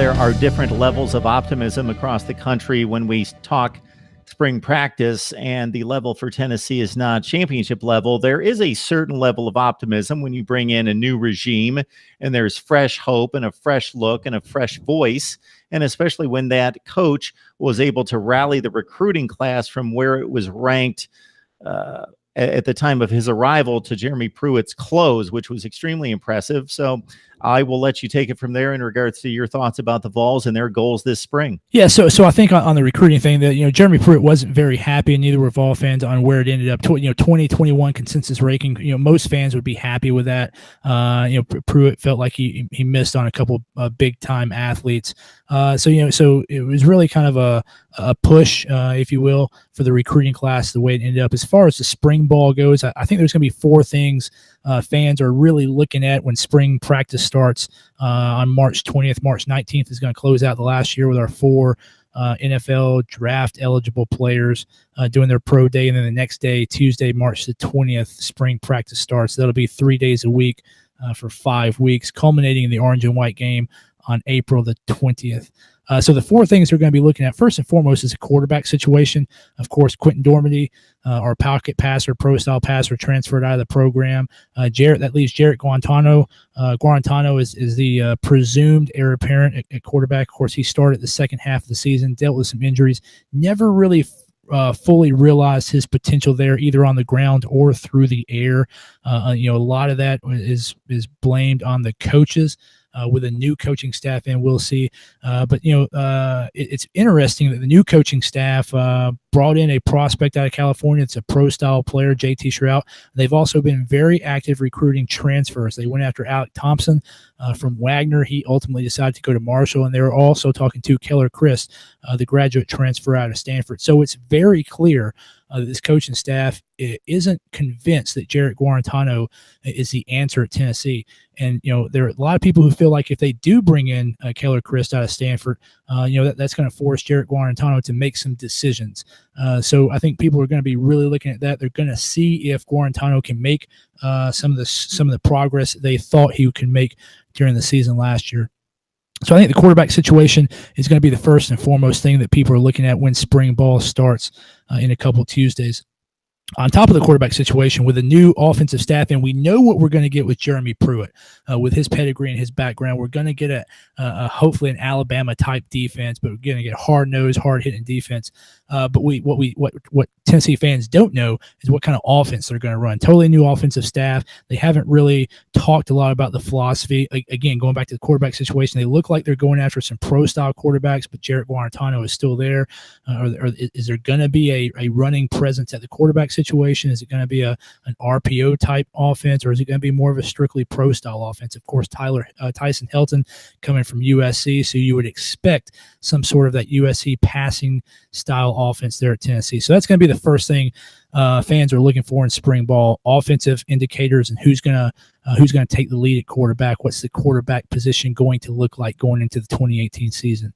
there are different levels of optimism across the country when we talk spring practice, and the level for Tennessee is not championship level, there is a certain level of optimism when you bring in a new regime and there's fresh hope and a fresh look and a fresh voice. And especially when that coach was able to rally the recruiting class from where it was ranked at the time of his arrival to Jeremy Pruitt's close, which was extremely impressive. So I will let you take it from there in regards to your thoughts about the Vols and their goals this spring. Yeah, so I think on the recruiting thing that, Jeremy Pruitt wasn't very happy, and neither were Vol fans on where it ended up. 2021 consensus ranking, most fans would be happy with that. Pruitt felt like he missed on a couple big time athletes. So it was really kind of a push, if you will, for the recruiting class, the way it ended up. As far as the spring ball goes, I think there's going to be four things fans are really looking at when spring practice starts on March 20th. March 19th is going to close out the last year with our four NFL draft eligible players doing their pro day. And then the next day, Tuesday, March the 20th, spring practice starts. That'll be 3 days a week for 5 weeks, culminating in the orange and white game on April the 20th. So the four things we're going to be looking at, first and foremost, is a quarterback situation. Of course, Quentin Dormady, our pocket passer, pro-style passer, transferred out of the program. That leaves Jarrett Guarantano. Guarantano is the presumed heir apparent at quarterback. Of course, he started the second half of the season, dealt with some injuries, never really fully realized his potential there, either on the ground or through the air. A lot of that is blamed on the coaches. With a new coaching staff, and we'll see. But it's interesting that the new coaching staff brought in a prospect out of California. It's a pro-style player, JT Shrout. They've also been very active recruiting transfers. They went after Alec Thompson from Wagner. He ultimately decided to go to Marshall, and they were also talking to Keller Christ, the graduate transfer out of Stanford. So it's very clear that this coaching staff isn't convinced that Jarrett Guarantano is the answer at Tennessee. And, there are a lot of people who feel like if they do bring in Keller Christ out of Stanford, that's going to force Jarrett Guarantano to make some decisions. So I think people are going to be really looking at that. They're going to see if Guarantano can make some of the progress they thought he could make during the season last year. So I think the quarterback situation is going to be the first and foremost thing that people are looking at when spring ball starts in a couple Tuesdays. On top of the quarterback situation, with a new offensive staff, and we know what we're going to get with Jeremy Pruitt, with his pedigree and his background, we're going to get a hopefully an Alabama-type defense, but we're going to get hard-nosed, hard-hitting defense. But what Tennessee fans don't know is what kind of offense they're going to run. Totally new offensive staff. They haven't really talked a lot about the philosophy. Again, going back to the quarterback situation, they look like they're going after some pro-style quarterbacks, but Jarrett Guarantano is still there. Or is there going to be a running presence at the quarterback situation? Is it going to be an RPO type offense, or is it going to be more of a strictly pro style offense? Of course, Tyson Helton coming from USC, so you would expect some sort of that USC passing style offense there at Tennessee. So that's going to be the first thing fans are looking for in spring ball: offensive indicators and who's going to take the lead at quarterback. What's the quarterback position going to look like going into the 2018 season?